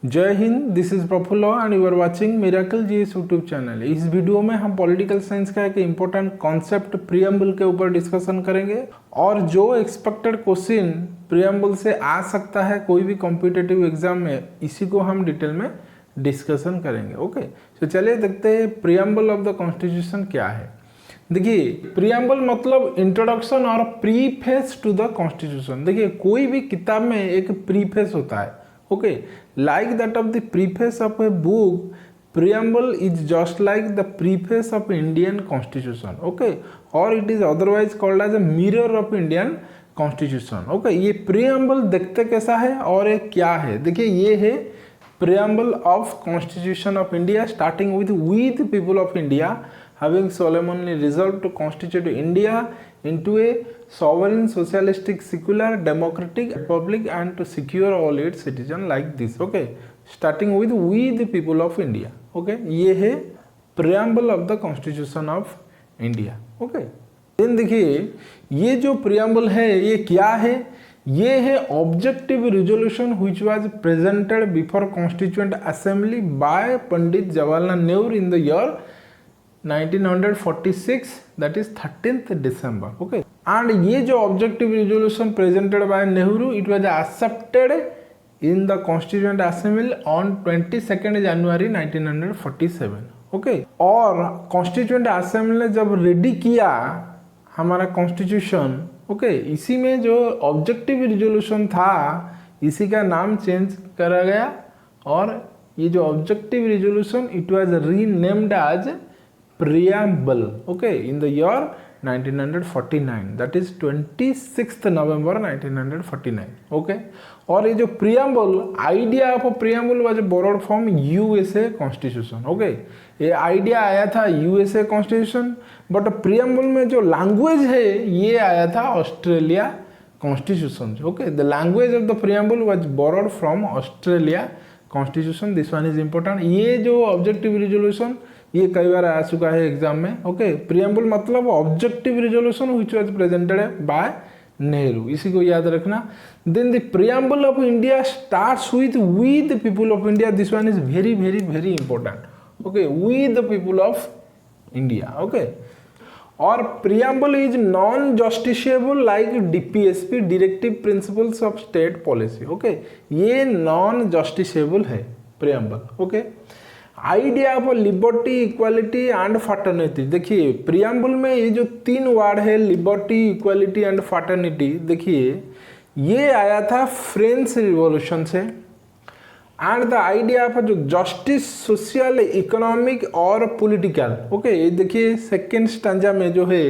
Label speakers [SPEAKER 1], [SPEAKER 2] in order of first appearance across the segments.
[SPEAKER 1] जय हिंद, this is Praful and you are watching miracle GS YouTube channel. इस video में हम पॉलिटिकल साइंस का एक इम्पोर्टेंट कॉन्सेप्ट प्रीएम्बल के ऊपर डिस्कशन करेंगे और जो एक्सपेक्टेड क्वेश्चन प्रीएम्बल से आ सकता है कोई भी कॉम्पिटिटिव एग्जाम में, इसी को हम डिटेल में डिस्कशन करेंगे। ओके, तो चलिए देखते हैं प्रीएम्बल ऑफ द कॉन्स्टिट्यूशन क्या है। देखिए, प्रीएम्बल मतलब इंट्रोडक्शन और प्रीफेस टू द कॉन्स्टिट्यूशन। देखिए, कोई भी किताब में एक प्रीफेस होता है। Okay, like that of the preface of a book, preamble is just like the preface of Indian Constitution. Okay, or it is otherwise called as a mirror of Indian Constitution. Okay, ये preamble देखते कैसा है और ये क्या है। देखिए, ये है preamble of Constitution of India, starting with "We the people of India having solemnly resolved to constitute India into a sovereign, socialistic, secular, democratic republic and to secure all its citizens like this." Okay, starting with "We the people of India." Okay, ये है preamble of the Constitution of India. Okay, then देखिए, ये जो preamble है ये क्या है। ये है objective resolution which was presented before constituent assembly bye Pandit Jawaharlal Nehru in the year 1946, that is 13th December. Okay, and ये जो objective resolution presented by Nehru, it was accepted in the Constituent Assembly on 22nd January 1947. Okay, और Constituent Assembly ने जब ready किया हमारा constitution, okay, इसी में जो ऑब्जेक्टिव रिजोल्यूशन था इसी का नाम चेंज करा गया और ये जो objective resolution it was renamed as preamble. Okay, in the year 1949, that is 26th November 1949. Okay, और ये जो preamble, idea of preamble was borrowed from USA Constitution. Okay, ये idea आया था USA Constitution, but preamble में जो language है ये आया था Australia Constitution. Okay, the language of the preamble was borrowed from Australia Constitution. This one is important. ये जो objective resolution ये कई बार आ चुका है एग्जाम में। ओके, प्रीएम्बल मतलब objective resolution which was presented by Nehru, इसी को याद रखना। Then the preamble of India starts with "we the people of India." This one is very very very important. Okay, we the people of India. Okay, और preamble is non justiciable like DPSP, directive principles of state policy. Okay, ये non justiciable है preamble. Okay, idea of liberty, equality and fraternity. देखिए, preamble में ये जो तीन word है liberty, equality and fraternity, देखिए ये आया था फ्रेंच रिवॉल्यूशन से। एंड द आइडिया ऑफ जो जस्टिस, सोशल, इकोनॉमिक और पॉलिटिकल। ओके, ये देखिए सेकेंड स्टैंजा में जो है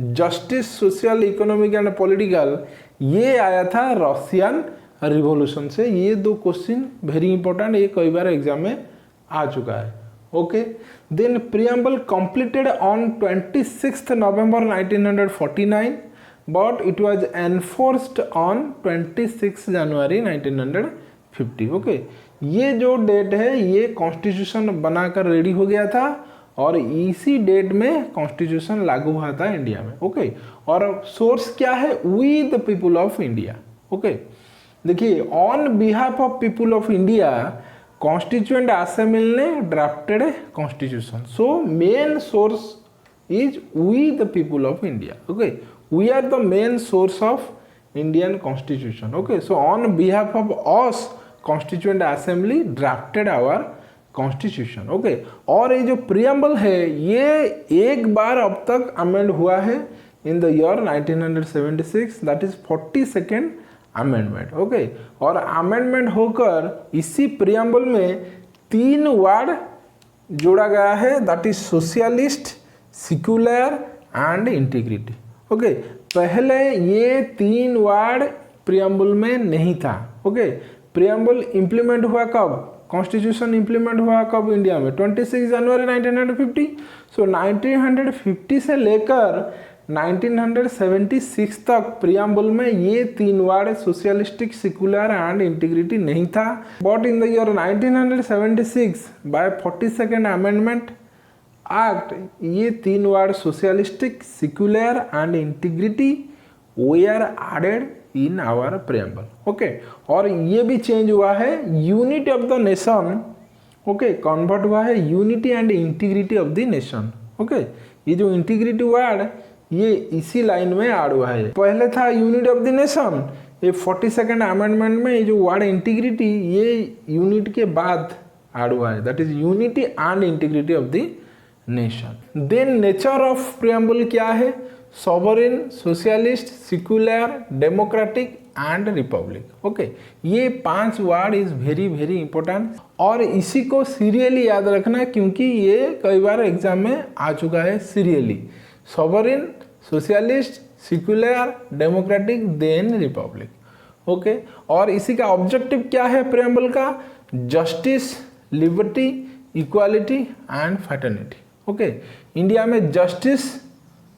[SPEAKER 1] justice, social, economic and political, ये आया था रशियन रिवॉल्यूशन से। ये दो क्वेश्चन वेरी इंपॉर्टेंट, ये कई बार एग्जाम में आ चुका है। Okay, then preamble completed on 26th November 1949 but it was enforced on 26 January 1950। Okay, ये जो डेट है ये कॉन्स्टिट्यूशन बनाकर रेडी हो गया था और इसी डेट में कॉन्स्टिट्यूशन लागू हुआ था इंडिया में। ओके, और सोर्स क्या है? We the people of India. Okay, देखिए, on behalf of people of India constituent assembly ने drafted constitution. So main source is we the people of India. Okay, we are the main source of Indian constitution. Okay, so on behalf of us constituent assembly drafted our constitution. Okay, और ये जो preamble है ये एक बार अब तक amend हुआ है इन the year 1976, that is 42nd amendment. Okay, और अमेंडमेंट होकर इसी प्रीएम्बल में तीन वर्ड जोड़ा गया है, that is socialist, secular and integrity. Okay, पहले ये तीन वर्ड प्रीएम्बल में नहीं था। ओके, प्रीएम्बल इंप्लीमेंट हुआ कब? कॉन्स्टिट्यूशन इंप्लीमेंट हुआ कब इंडिया में? 26 जनवरी 1950। सो 1950 से लेकर 1976 तक प्रीएम्बल में ये तीन word socialistic, secular and integrity नहीं था। But in the year 1976 by 42nd amendment act ये तीन word socialistic, secular and integrity were added in our preamble. Okay, और ये भी चेंज हुआ है, unity of the nation, okay, convert हुआ है unity and integrity of the nation. Okay, ये जो इंटीग्रिटी वर्ड ये इसी लाइन में ऐड हुआ है। पहले था यूनिटी ऑफ द नेशन, ये 42nd अमेंडमेंट में ये जो वर्ड इंटीग्रिटी ये यूनिट के बाद ऐड हुआ है, that is unity and integrity of the nation. Then nature of preamble क्या है? Sovereign, socialist, secular, democratic and republic. Okay, ये 5 word is very very important और इसी को सीरियली याद रखना क्योंकि ये कई बार एग्जाम में आ चुका है serially. Sovereign, socialist, secular, democratic, then republic. Okay, और इसी का ऑब्जेक्टिव क्या है प्रियम्बल का? Justice, liberty, equality and fraternity. Okay, India में जस्टिस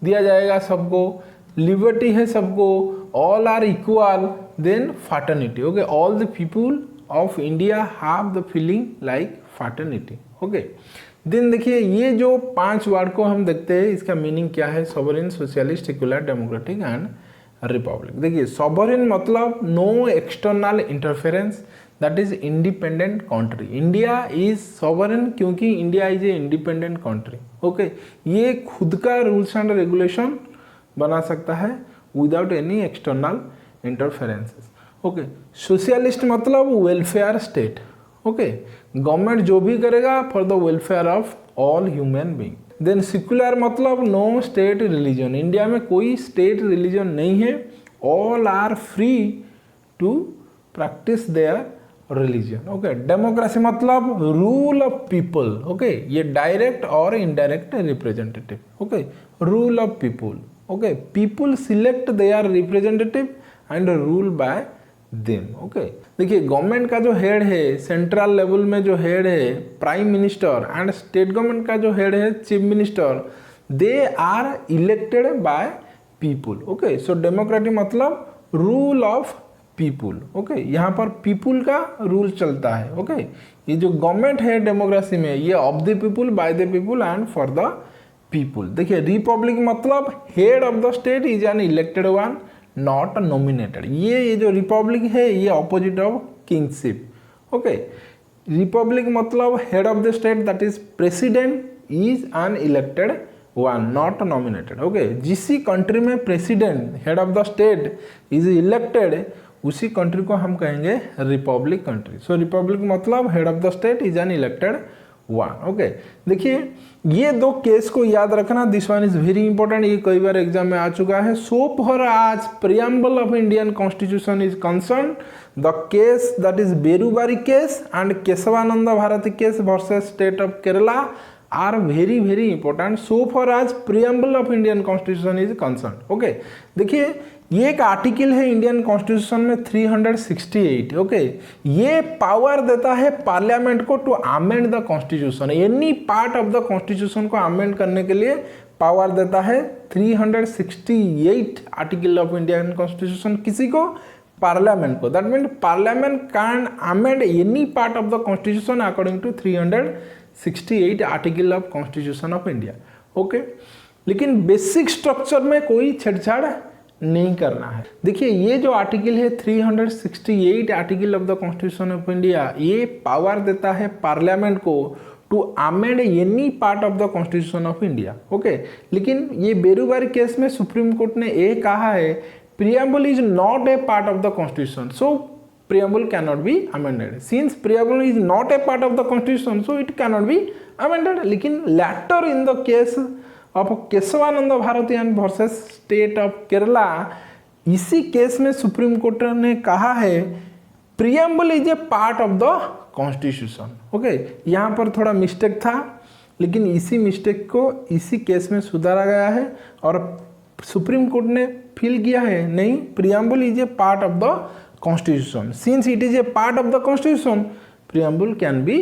[SPEAKER 1] दिया जाएगा सबको, लिबर्टी है सबको, all are equal, then fraternity. Okay, all the people of India have the feeling like fraternity. Okay, then देखिए ये जो 5 वर्ड को हम देखते हैं, इसका मीनिंग क्या है? Sovereign, socialist, secular, democratic and republic. देखिए सॉवरेन मतलब no external interference, that is independent country. India is sovereign क्योंकि India is a independent country. Okay, ये खुद का रूल्स एंड रेगुलेशन बना सकता है without any external interferences. Okay, socialist मतलब वेलफेयर स्टेट। ओके, गवर्नमेंट जो भी करेगा for the welfare of all human being. Then secular मतलब नो स्टेट रिलीजन, इंडिया में कोई स्टेट रिलीजन नहीं है, all are free to practice their religion. Okay, democracy मतलब रूल ऑफ पीपल। ओके, ये डायरेक्ट और indirect representative. Okay, rule of people. Okay, people select their representative and rule by them. Okay, देखिए government का जो head है central level में जो head है prime minister and state government का जो हेड है chief minister, they are elected by people. Okay, so democratic मतलब रूल ऑफ पीपुल। ओके, यहाँ पर पीपुल का रूल चलता है। ओके, ये जो गवर्नमेंट है डेमोक्रेसी में ये of the people, by the people and for the people. देखिए रिपब्लिक मतलब head of the state is an elected one, not nominated. ये जो रिपब्लिक है ये opposite of kingship. Okay, republic मतलब head of the state that is president is an elected one, not nominated. Okay, जिस country में president head of the state is elected उसी country को हम कहेंगे रिपब्लिक कंट्री। सो रिपब्लिक मतलब head of the state is an elected one. Okay, देखिए ये 2 case को याद रखना, this one is very important, ये कई बार एग्जाम में आ चुका है। So for as preamble of Indian constitution is concern, the case that is Berubari case and Kesavananda Bharati case versus state of Kerala are very very important. So for as preamble of Indian constitution is concern. Okay, देखिए ये एक article है Indian constitution में 368। Okay, ये power देता है parliament को to amend the constitution, any part of the constitution को अमेंड करने के लिए पावर देता है 368 आर्टिकल ऑफ इंडियन कॉन्स्टिट्यूशन किसी को? पार्लियामेंट को। That mean parliament can amend any part of the constitution according to 368 article of constitution of India. Okay, लेकिन बेसिक स्ट्रक्चर में कोई छेड़छाड़ नहीं करना है। देखिए ये जो आर्टिकल है 368 article of the constitution of India, ये पावर देता है पार्लियामेंट को to amend any part of the constitution of India. Okay, लेकिन ये बेरुबारी केस में सुप्रीम कोर्ट ने ये कहा है preamble is not a part of the constitution, so preamble cannot be amended. Since preamble is not a part of the constitution, so it cannot be amended. लेकिन later in the case of Keshavananda Bharati and versus state of Kerala, इसी case में supreme court ने कहा है preamble is a part of the constitution. Okay, यहाँ पर थोड़ा mistake था, लेकिन इसी मिस्टेक को इसी केस में सुधारा गया है और सुप्रीम कोर्ट ने फील किया है नहीं, preamble is a part of the constitution, since it is a part of the constitution preamble can be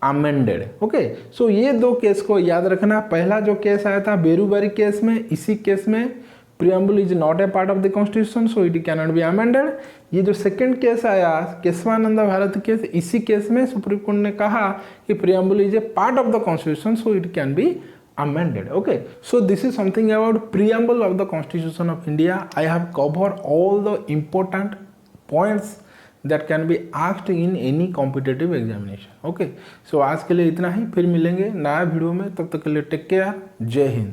[SPEAKER 1] amended. Okay, so ये 2 केस को याद रखना। पहला जो केस आया था बेरुबारी केस में, इसी केस में preamble is not a part of the constitution, so it can not be amended. ये जो सेकंड केस आया केशवानंद भारती केस, इसी केस में सुप्रीम कोर्ट ने कहा कि preamble is a part of the constitution, so it can be amended. Okay, so this is something about preamble of the Constitution of India. I have covered all the important points that can be asked in any competitive examination. Okay, so आज के लिए इतना ही, फिर मिलेंगे नया video में, तब तक के लिए टेक केयर, जय हिंद।